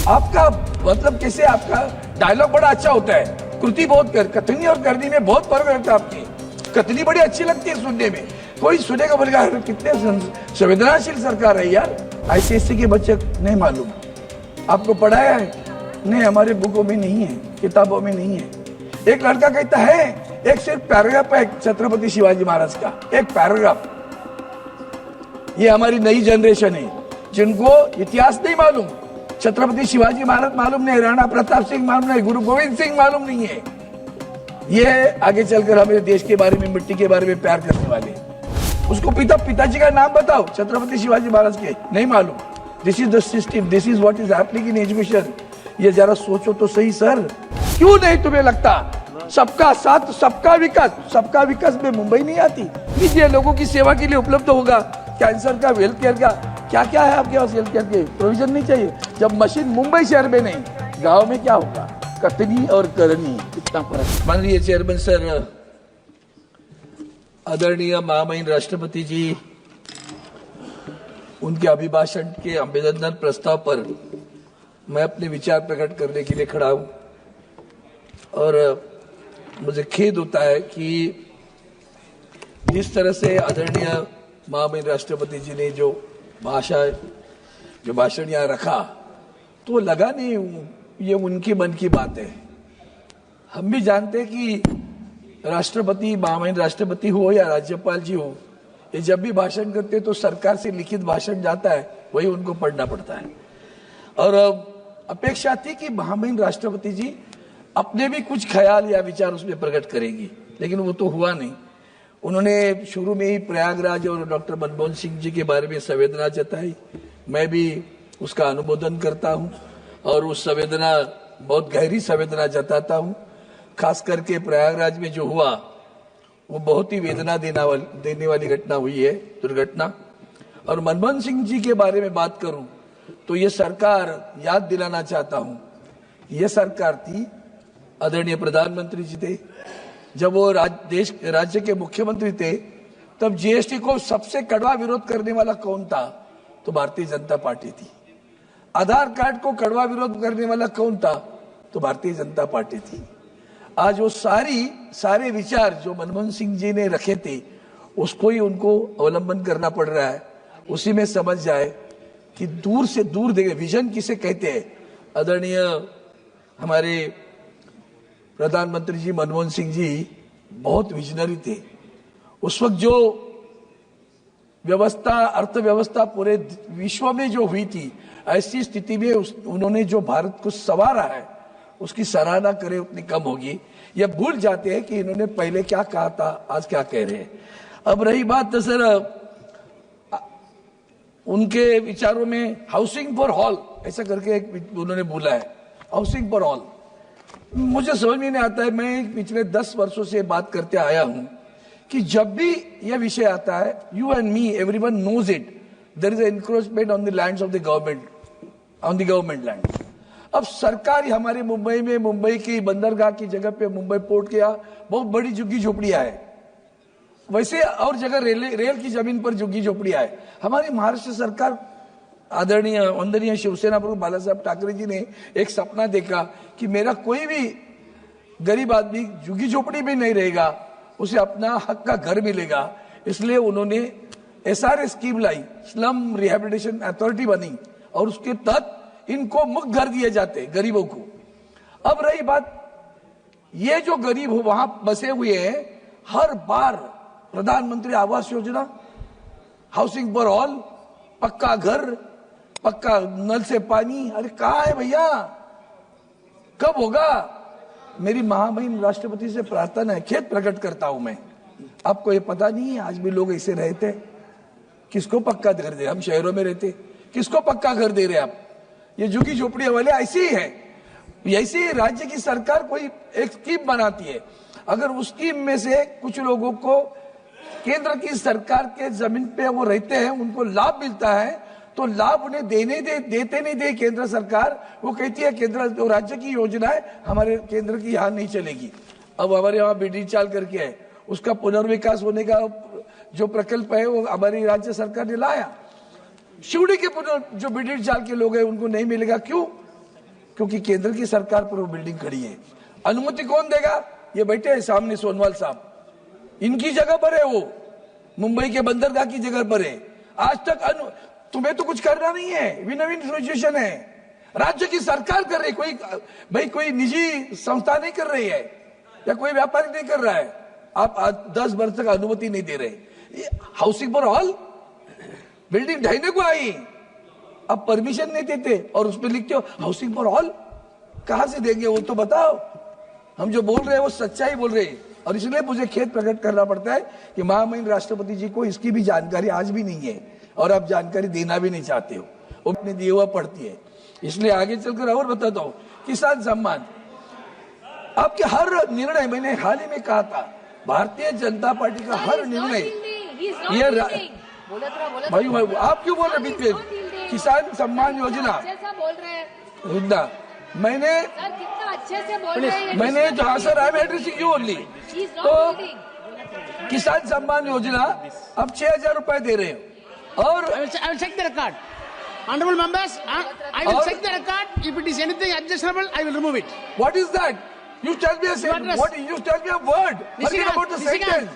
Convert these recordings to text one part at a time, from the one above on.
आपका मतलब कैसे, आपका डायलॉग बड़ा अच्छा होता है, कृति बहुत कथनी और करनी में बहुत फर्क रहता है आपकी। कथनी बड़ी अच्छी लगती है सुनने में, कोई सुनेगा बोलेगा कितने संवेदनशील सरकार है यार। आईसीएसई के बच्चे नहीं मालूम, आपको पढ़ाया है? नहीं, हमारे बुकों में नहीं है, किताबों में नहीं है। एक लड़का कहता है, एक सिर्फ पैराग्राफ है छत्रपति शिवाजी महाराज का, एक पैराग्राफ। ये हमारी नई जनरेशन है जिनको इतिहास नहीं मालूम, छत्रपति शिवाजी महाराज मालूम नहीं, राणा प्रताप सिंह मालूम नहीं, गुरु गोविंद सिंह मालूम नहीं है। ये आगे चलकर हमें देश के बारे में, मिट्टी के बारे में प्यार करने वाले। उसको पिताजी का नाम बताओ छत्रपति शिवाजी महाराज के, नहीं मालूम। This is the system, this is what is happening in education. ये जरा सोचो तो सही सर, क्यों नहीं तुम्हें लगता सबका साथ सबका विकास, सबका विकास में मुंबई नहीं आती? लीजिए, लोगों की सेवा के लिए उपलब्ध होगा, कैंसर का, हेल्थ केयर का, क्या क्या है आपके पास हेल्थ केयर के प्रोविजन नहीं चाहिए? जब मशीन मुंबई शहर में नहीं, गांव में क्या होगा? कथनी और करनी, कितना फर्क। माननीय चेयरमैन सर, आदरणीय महामहिम राष्ट्रपति जी, उनके अभिभाषण के अभिनंदन प्रस्ताव पर मैं अपने विचार प्रकट करने के लिए खड़ा हूं। और मुझे खेद होता है कि जिस तरह से आदरणीय महामहिम राष्ट्रपति जी ने जो भाषण यहाँ रखा, तो लगा नहीं ये उनके मन की बात है। हम भी जानते हैं कि राष्ट्रपति, महामहिम राष्ट्रपति हो या राज्यपाल जी हो, ये जब भी भाषण करते तो सरकार से लिखित भाषण जाता है, वही उनको पढ़ना पड़ता है। और अपेक्षा थी कि महामहिम राष्ट्रपति जी अपने भी कुछ ख्याल या विचार उसमें प्रकट करेंगी, लेकिन वो तो हुआ नहीं। उन्होंने शुरू में ही प्रयागराज और डॉक्टर मनमोहन सिंह जी के बारे में संवेदना जताई। मैं भी उसका अनुमोदन करता हूं और उस संवेदना, बहुत गहरी संवेदना जताता हूं। खास करके प्रयागराज में जो हुआ वो बहुत ही वेदना देने वाली घटना हुई है, दुर्घटना। और मनमोहन सिंह जी के बारे में बात करूं तो ये सरकार, याद दिलाना चाहता हूं, ये सरकार थी, आदरणीय प्रधानमंत्री जी थे, जब वो राज्य के मुख्यमंत्री थे, तब जीएसटी को सबसे कड़वा विरोध करने वाला कौन था? तो भारतीय जनता पार्टी थी। आधार कार्ड को कड़वा विरोध करने वाला कौन था? तो भारतीय जनता पार्टी थी। आज वो सारे विचार जो मनमोहन सिंह जी ने रखे थे, उसको ही उनको अवलंबन करना पड़ रहा है। उसी में समझ जाए कि दूर से दूर देखे, विजन किसे कहते हैं। आदरणीय हमारे प्रधानमंत्री जी मनमोहन सिंह जी बहुत विजनरी थे। उस वक्त जो व्यवस्था, अर्थव्यवस्था पूरे विश्व में जो हुई थी, ऐसी स्थिति में उन्होंने जो भारत को संवारा है, उसकी सराहना करें उतनी कम होगी। ये भूल जाते हैं कि इन्होंने पहले क्या कहा था, आज क्या कह रहे हैं। अब रही बात तो सर उनके विचारों में हाउसिंग फॉर ऑल ऐसा करके एक उन्होंने बोला है, हाउसिंग फॉर ऑल। मुझे समझ में नहीं आता है। मैं पिछले 10 वर्षों से बात करते आया हूं कि जब भी यह विषय आता है, you and me, everyone knows it, there is encroachment on the lands of the government, on the government land. अब सरकार हमारे मुंबई में, मुंबई की बंदरगाह की जगह पे, मुंबई पोर्ट के यहाँ बहुत बड़ी झुग्गी झोपड़ियां है। वैसे और जगह रेल की जमीन पर झुग्गी झोपड़ियां है। हमारी महाराष्ट्र सरकार, आदरणीय वंदनीय शिवसेना प्रमुख बाला साहब ठाकरे जी ने एक सपना देखा कि मेरा कोई भी गरीब आदमी झुग्गी झोपड़ी में नहीं रहेगा, उसे अपना हक का घर मिलेगा। इसलिए उन्होंने SRA स्कीम लाई, स्लम रिहेबिलिटेशन अथॉरिटी बनी, और उसके तहत इनको मुफ्त घर दिए जाते गरीबों को। अब रही बात, ये जो गरीब हो वहां बसे हुए हैं, हर बार प्रधानमंत्री Awas Yojana, housing for all, पक्का घर, पक्का नल से पानी, अरे कहाँ है भैया, कब होगा? मेरी महामहिम राष्ट्रपति से प्रार्थना है, खेद प्रकट करता हूं मैं। आपको ये पता नहीं है, आज भी लोग ऐसे रहते। किसको पक्का घर दे? हम शहरों में रहते, किसको पक्का घर दे रहे आप? ये झुग्गी झोपड़ियां वाले ऐसे ही है। ऐसे ही राज्य की सरकार कोई एक स्कीम बनाती है, अगर उस स्कीम में से कुछ लोगों को केंद्र की सरकार के जमीन पे वो रहते हैं, उनको लाभ मिलता है, तो लाभ उन्हें देते नहीं दे केंद्र सरकार। वो कहती है केंद्र, तो राज्य की योजना है, हमारे केंद्र की यहाँ नहीं चलेगी। अब हमारे यहाँ बीडी चाल करके है, उसका पुनर्विकास होने का जो प्रकल्प है वो हमारी राज्य सरकार ने लाया। शिवड़ी के जो बीडी चाल के लोग हैं उनको नहीं मिलेगा, क्यों? क्योंकि केंद्र की सरकार पर वो बिल्डिंग खड़ी है। अनुमति कौन देगा? ये बैठे हैं सामने सोनवाल साहब, इनकी जगह पर है वो, मुंबई के बंदरगाह की जगह पर है। आज तक तुम्हें तो कुछ करना नहीं है, विन विन सिचुएशन है, राज्य की सरकार कर रही, कोई निजी संस्था नहीं कर रही है या कोई व्यापारी नहीं कर रहा है। आप 10 वर्ष तक अनुमति नहीं दे रहे। हाउसिंग फॉर ऑल बिल्डिंग ढहने को आई, अब परमिशन नहीं देते और उसमें लिखते हो हाउसिंग फॉर ऑल। कहां से देंगे वो तो बताओ। हम जो बोल रहे हैं वो सच्चाई बोल रहे हैं, और इसलिए मुझे खेद प्रकट करना पड़ता है कि महामहिम राष्ट्रपति जी को इसकी भी जानकारी आज भी नहीं है और आप जानकारी देना भी नहीं चाहते हो, वो अपने दिए हुआ पढ़ती है। इसलिए आगे चलकर और बताता हूं, किसान सम्मान, आपके हर निर्णय, मैंने हाल ही में कहा था, भारतीय जनता पार्टी का हर निर्णय, ये भाई आप क्यों बोल रहे बीच में? किसान सम्मान योजना मैंने जहां sir I am addressing you only, तो किसान सम्मान योजना अब 6,000 रुपए दे रहे हो। और I will check the record. Honorable members, I will check the record. If it is anything objectionable, I will remove it. What is that? You tell me a sentence. What? You tell me a word. Forget about the sentence.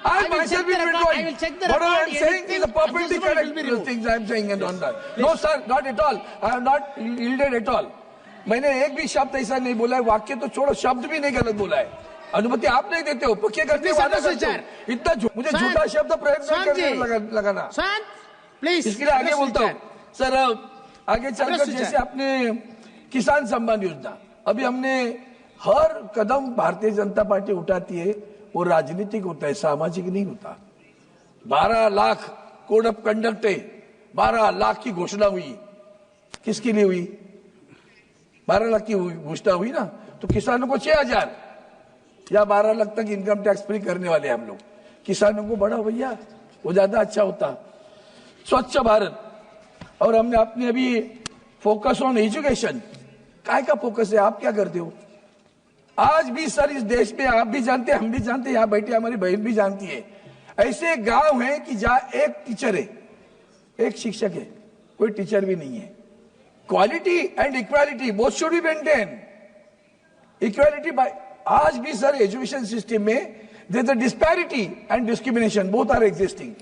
I myself will withdraw. I will check the record. What I am saying is perfectly correct things I am saying and on that. No sir, not at all. I have not yielded at all. मैंने एक भी शब्द ऐसा नहीं बोला है, वाक्य तो छोड़ो, शब्द भी नहीं गलत बोला है। अनुमति आप नहीं देते हो, पक्के करते हो, इतना मुझे झूठा शब्द प्रयोग करने लगाना। प्लीज इसके लिए आगे बोलता हूँ सर। आगे चलकर जैसे आपने किसान सम्मान योजना, अभी हमने हर कदम भारतीय जनता पार्टी उठाती है वो राजनीतिक होता है, सामाजिक नहीं होता। 12 लाख कोड ऑफ कंडक्ट है, 12 लाख की घोषणा हुई, किसके लिए हुई? 12 लाख की घोषणा हुई ना, तो किसानों को 6,000 या 12 लाख तक इनकम टैक्स फ्री करने वाले हम लोग। किसानों को बढ़ाओ भैया, वो ज्यादा अच्छा होता। स्वच्छ भारत, और हमने अपने अभी फोकस ऑन एजुकेशन, काय का फोकस है? आप क्या करते हो? आज भी सर इस देश में आप भी जानते हैं, हम भी जानते हैं, यहाँ बैठे हमारी बहन भी जानती है, ऐसे गांव हैं कि जहां एक टीचर है, एक शिक्षक है, कोई टीचर भी नहीं है। Quality and equality both should be maintain. Equality by, आज भी सर एजुकेशन सिस्टम में there is a disparity and discrimination, both are existing.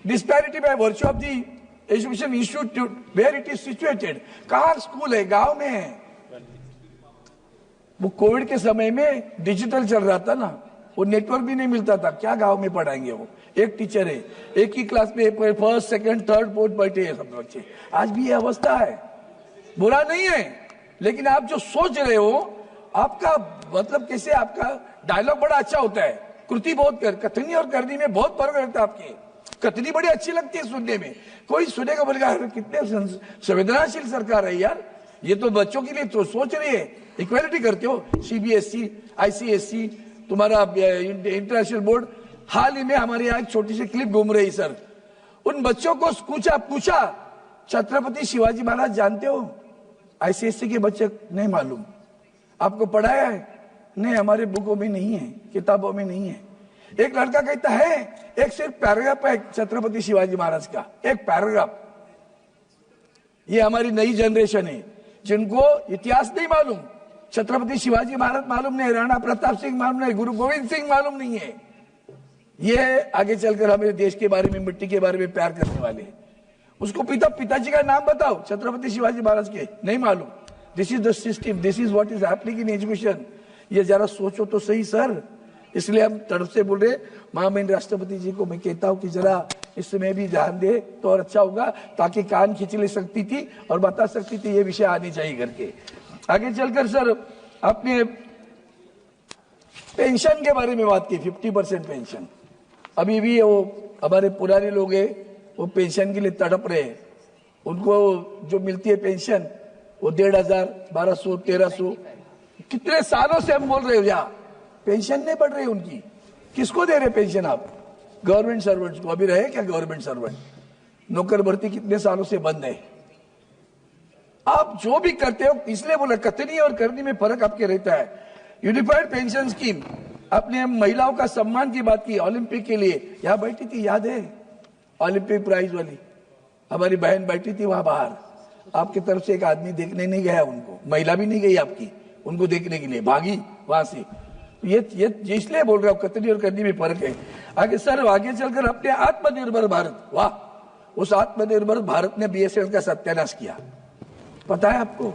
Disparity by virtue of the education institute where it is situated. कहां school है? गांव में है। वो Covid के समय में डिजिटल चल रहा था ना, वो नेटवर्क भी नहीं मिलता था, क्या गांव में पढ़ाएंगे? वो एक टीचर है, एक ही क्लास में फर्स्ट सेकंड थर्ड फोर्थ बैठे हैं सब बच्चे। आज भी ये अवस्था है, बुरा नहीं है, लेकिन आप जो सोच रहे हो, आपका मतलब कैसे, आपका डायलॉग बड़ा अच्छा होता है, कृति बहुत कथनी और करनी में बहुत फर्क रहता है। आपकी कथनी बड़ी अच्छी लगती है सुनने में, कोई सुनेगा बोलेगा कितने संवेदनशील सरकार है यार, ये तो बच्चों के लिए तो सोच रही है। इक्वालिटी करते हो, सीबीएसई, आईसीएसई, तुम्हारा इंटरनेशनल बोर्ड। हाल ही में हमारे यहाँ एक छोटी सी क्लिप घूम रही सर, उन बच्चों को पूछा छत्रपति शिवाजी महाराज जानते हो? आईसीएसई के बच्चे नहीं मालूम। आपको पढ़ाया है? नहीं, हमारे बुकों में नहीं है, किताबों में नहीं है। एक लड़का कहता है, एक सिर्फ पैराग्राफ है छत्रपति शिवाजी महाराज का, एक पैराग्राफ। ये हमारी नई जनरेशन है जिनको इतिहास नहीं मालूम, छत्रपति शिवाजी महाराज मालूम नहीं, राणा प्रताप सिंह मालूम नहीं, गुरु गोविंद सिंह मालूम नहीं है। ये आगे चलकर हमें देश के बारे में, मिट्टी के बारे में प्यार करने वाले हैं। उसको पिताजी का नाम बताओ छत्रपति शिवाजी महाराज के, नहीं मालूम। This is the system, this is what is happening in education. ये जरा सोचो तो सही सर। इसलिए हम तरफ से बोल रहे, महामहिम राष्ट्रपति जी को मैं कहता हूं कि जरा इसमें भी ध्यान दे तो और अच्छा होगा, ताकि कान खींच ले सकती थी और बता सकती थी ये विषय आनी चाहिए करके। आगे चलकर सर आपने पेंशन के बारे में बात की, 50% पेंशन। अभी भी वो हमारे पुराने लोग हैं, वो पेंशन के लिए तड़प रहे हैं। उनको जो मिलती है पेंशन वो 1,500, 1,200, 1,300, कितने सालों से हम बोल रहे हो, यहाँ पेंशन नहीं बढ़ रही उनकी। किसको दे रहे पेंशन आप? गवर्नमेंट सर्वेंट्स को। अभी रहे क्या गवर्नमेंट सर्वेंट? नौकर भर्ती कितने सालों से बंद है। आप जो भी करते हो, इसलिए बोला कथनी और करनी में फर्क आपके रहता है। यूनिफाइड पेंशन स्कीम, आपने महिलाओं का सम्मान की बात की, ओलंपिक के लिए यहाँ बैठी थी, याद है? ओलंपिक प्राइज वाली हमारी बहन बैठी थी वहां बाहर, आपकी तरफ से एक आदमी देखने नहीं गया उनको, महिला भी नहीं गई आपकी उनको देखने के लिए, भागी वहां से। ये इसलिए बोल रहा हूं कतरी और करनी में फर्क है। आगे सर आगे चलकर अपने आत्मनिर्भर भारत, वाह, उस आत्मनिर्भर भारत ने बीएसएनएल का सत्यानाश किया। पता है आपको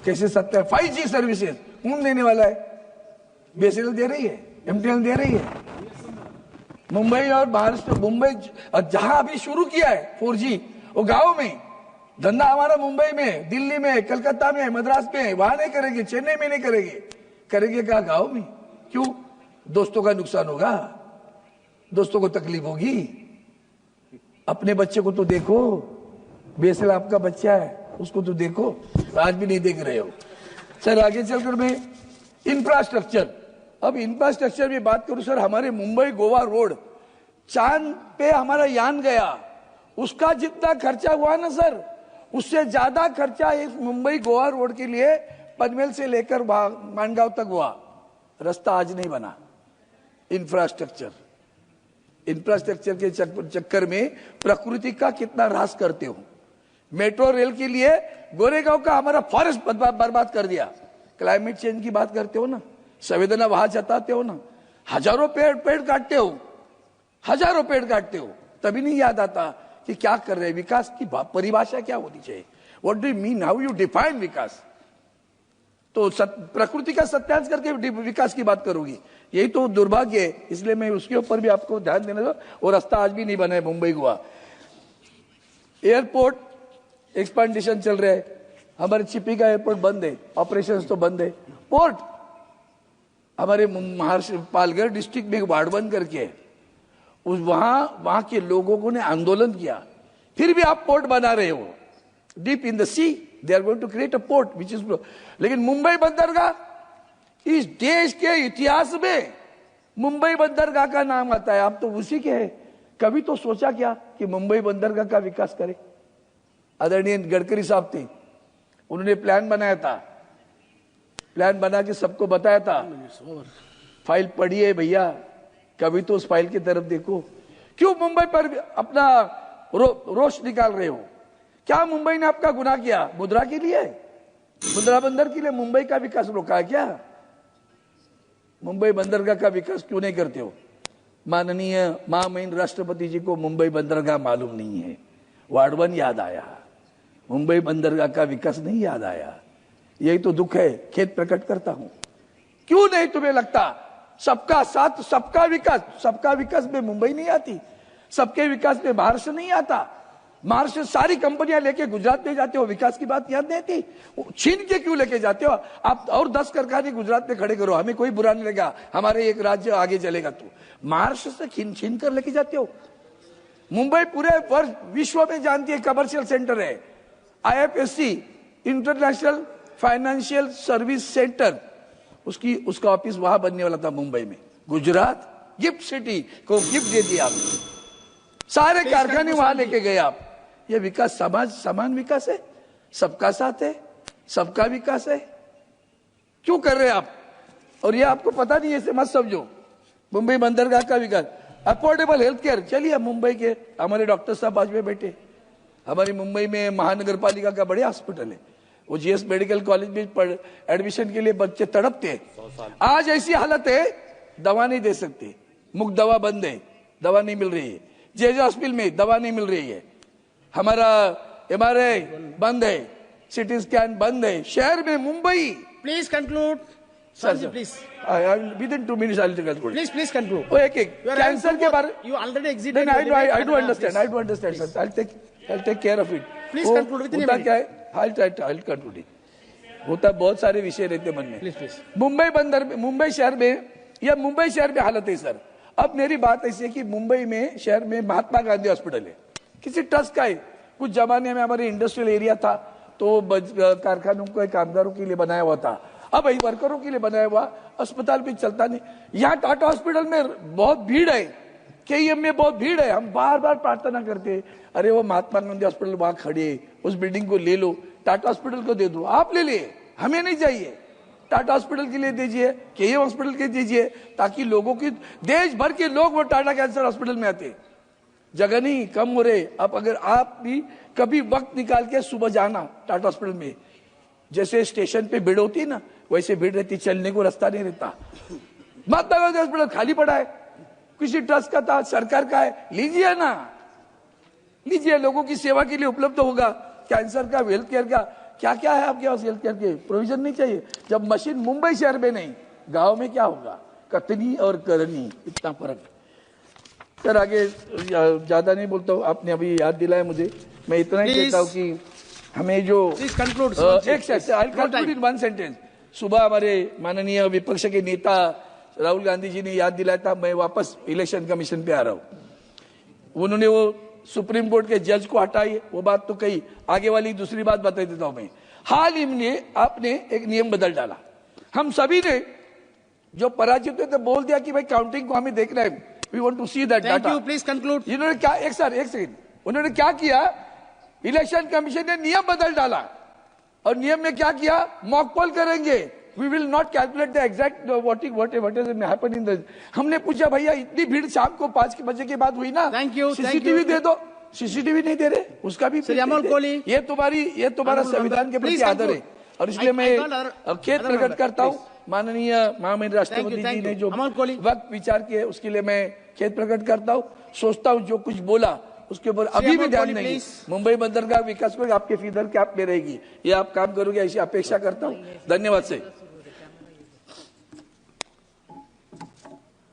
कैसे सत्या? 5G सर्विसेज कौन देने वाला है? बीएसएनएल दे रही है, एमटीएनएल दे रही है। मुंबई और महाराष्ट्र, मुंबई जहां अभी शुरू किया है 4G, वो गांव में धंधा हमारा मुंबई में, दिल्ली में, कलकत्ता में, मद्रास में, वहां नहीं करेंगे, चेन्नई में नहीं करेंगे, करेंगे कहा गांव में। क्यों? दोस्तों का नुकसान होगा, दोस्तों को तकलीफ होगी। अपने बच्चे को तो देखो, बीएसएल आपका बच्चा है, उसको तो देखो, आज भी नहीं देख रहे हो। सर आगे चलकर मैं इंफ्रास्ट्रक्चर, अब इंफ्रास्ट्रक्चर में बात करूं सर, हमारे मुंबई गोवा रोड, चांद पे हमारा यान गया, उसका जितना खर्चा हुआ ना सर, उससे ज्यादा खर्चा इस मुंबई गोवा रोड के लिए पनवेल से लेकर मानगांव तक हुआ। रास्ता आज नहीं बना। इंफ्रास्ट्रक्चर के चक्कर में प्रकृति का कितना ह्रास करते हो। मेट्रो रेल के लिए गोरेगांव का हमारा फॉरेस्ट बर्बाद कर दिया। क्लाइमेट चेंज की बात करते हो ना, संवेदना वहां जताते हो ना, हजारों पेड़ काटते हो, हजारों पेड़ काटते हो, तभी नहीं याद आता कि क्या कर रहे हैं। विकास की परिभाषा क्या होनी चाहिए? What do you mean, how you define vikas? तो प्रकृति का सत्यानाश करके विकास की बात करोगी, यही तो दुर्भाग्य है। इसलिए मैं उसके ऊपर भी आपको ध्यान देना दो। और रास्ता आज भी नहीं बना है मुंबई गोवा। एयरपोर्ट एक्सपांडेशन चल रहा है, हमारे चिपी का एयरपोर्ट बंद है, ऑपरेशंस तो बंद है। पोर्ट हमारे महाराष्ट्र पालघर डिस्ट्रिक्ट में वार्ड बंद करके उस वहां के लोगों ने आंदोलन किया, फिर भी आप पोर्ट बना रहे हो। Deep in the sea they are going to create a port which is, लेकिन मुंबई बंदरगाह, इस देश के इतिहास में मुंबई बंदरगाह का नाम आता है, आप तो उसी के हैं। कभी तो सोचा क्या कि मुंबई बंदरगाह का विकास करे? आदरणीय गडकरी साहब थे, उन्होंने प्लान बनाया था, प्लान बना के सबको बताया था। फाइल पढ़ी है भैया, कभी तो उस फाइल की तरफ देखो। क्यों मुंबई पर अपना रोष निकाल रहे हो? क्या मुंबई ने आपका गुनाह किया? मुद्रा के लिए, मुद्रा बंदर के लिए मुंबई का विकास रोका है क्या? मुंबई बंदरगाह का विकास क्यों नहीं करते हो? माननीय महामहिम राष्ट्रपति जी को मुंबई बंदरगाह मालूम नहीं है, वार्ड 1 याद आया, मुंबई बंदरगाह का विकास नहीं याद आया। यही तो दुख है, खेद प्रकट करता हूं। क्यों नहीं तुम्हें लगता सबका साथ सबका विकास? सबका विकास में मुंबई नहीं आती, सबके विकास में महाराष्ट्र नहीं आता। महाराष्ट्र सारी कंपनियां लेके गुजरात में जाते हो, विकास की बात याद नहीं आती? छीन के क्यों लेके जाते हो आप? और 10 कारखाने गुजरात में खड़े करो, हमें कोई बुरा नहीं लगेगा, हमारे एक राज्य आगे चलेगा। तो महाराष्ट्र से छीन कर लेके जाते हो। मुंबई पूरे वर्ष विश्व में जानती है कमर्शियल सेंटर है, IFSC international financial service centre, उसका ऑफिस वहां बनने वाला था मुंबई में। गुजरात गिफ्ट सिटी को गिफ्ट दे दिया आपने, सारे कारखाने वहां लेके गए आप। ये विकास समान विकास है, सबका साथ है, सबका विकास है, क्यों कर रहे हैं आप? और ये आपको पता नहीं, ऐसे मत समझो। मुंबई बंदरगाह का विकास, अफोर्डेबल हेल्थ केयर, चलिए मुंबई के हमारे डॉक्टर साहब आज में बैठे, हमारी मुंबई में महानगर पालिका का बड़े हॉस्पिटल है, वो जीएस मेडिकल कॉलेज में एडमिशन के लिए बच्चे तड़पते हैं। आज ऐसी हालत है, दवा नहीं दे सकते, मुफ्त दवा बंद है, दवा नहीं मिल रही है। जेजे हॉस्पिटल में दवा नहीं मिल रही है, हमारा MRI बंद है, सिटी स्कैन बंद है शहर में Mumbai. Please conclude sir, please within 2 minutes I'll conclude. Please conclude. वो एक कैंसर के बारे You already exceeded. I do understand sir. I'll take care of it. Please conclude within a होता minute. क्या है, I'll conclude it. होता बहुत सारे विषय रहते मन में। Please. मुंबई शहर में, या मुंबई शहर में हालत है सर। अब मेरी बात ऐसी है कि मुंबई में शहर में महात्मा गांधी हॉस्पिटल है, किसी ट्रस्ट का है। कुछ जमाने में हमारे इंडस्ट्रियल एरिया था, तो कारखानों को कामगारों के लिए बनाया हुआ था, अब वही वर्करों के लिए बनाया हुआ अस्पताल भी चलता नहीं। यहाँ टाटा हॉस्पिटल में बहुत भीड़ है, KEM में बहुत भीड़ है। हम बार बार प्रार्थना करते हैं, अरे वो महात्मा गांधी हॉस्पिटल वहां खड़े है, उस बिल्डिंग को ले लो, टाटा हॉस्पिटल को दे दो। आप ले लिए, हमें नहीं चाहिए। टाटा हॉस्पिटल के लिए दीजिए, KEM हॉस्पिटल के दीजिए, ताकि लोगों की, देश भर के लोग वो टाटा कैंसर हॉस्पिटल में आते। जगह नहीं कम हो रहे। अब अगर आप भी कभी वक्त निकाल के सुबह जाना टाटा हॉस्पिटल में, जैसे स्टेशन पे भीड़ होती है ना, वैसे भीड़ रहती, चलने को रास्ता नहीं रहता। महात्मा गांधी हॉस्पिटल खाली पड़ा है, किसी ट्रस्ट का था, सरकार का है, लीजिए ना, लीजिए, लोगों की सेवा के लिए उपलब्ध होगा। कैंसर का, हेल्थ केयर का, क्या क्या है आपके पास हेल्थ केयर के प्रोविजन नहीं चाहिए। जब मशीन मुंबई शहर में नहीं, गांव में क्या होगा, कतनी और करनी, इतना फर्क। सर आगे ज्यादा नहीं बोलता हूँ, आपने अभी याद दिलाया मुझे, मैं इतना ही कहता हूँ कि हमें जो एक कंक्लूड इन वन सेंटेंस। सुबह हमारे माननीय विपक्ष के नेता राहुल गांधी जी ने याद दिलाया था, मैं वापस इलेक्शन कमीशन पे आ रहा हूँ। उन्होंने वो सुप्रीम कोर्ट के जज को हटाई, वो बात तो कही, आगे वाली दूसरी बात बता देता हूं मैं। हाल ही में आपने एक नियम बदल डाला, हम सभी ने जो पराजित हुए थे बोल दिया कि भाई काउंटिंग को हमें देखना है, we want to see that data. Please conclude. इन्होंने क्या, एक सेकंड, उन्होंने क्या किया, इलेक्शन कमीशन ने नियम बदल डाला, और नियम में क्या किया, मॉक पोल करेंगे, we will not calculate the exact what is happen in the. हमने पूछा भैया इतनी भीड़ शाम को 5 बजे के बाद हुई ना, सीसीटीवी दे दो, सीसीटीवी नहीं दे रहे, उसका भी ये तुम्हारा संविधान के प्रति आदर है, और इसलिए मैं खेद प्रकट करता हूँ माननीय महामहिम राष्ट्रपति जी ने जो वक्त विचार किए, उसके लिए मैं खेद प्रकट करता हूँ। सोचता हूँ जो कुछ बोला उसके ऊपर अभी भी ध्यान नहीं। मुंबई बंदरगाह विकास को आपके फिदर कैप में रहेगी, ये आप काम करोगे ऐसी अपेक्षा करता हूँ। धन्यवाद से।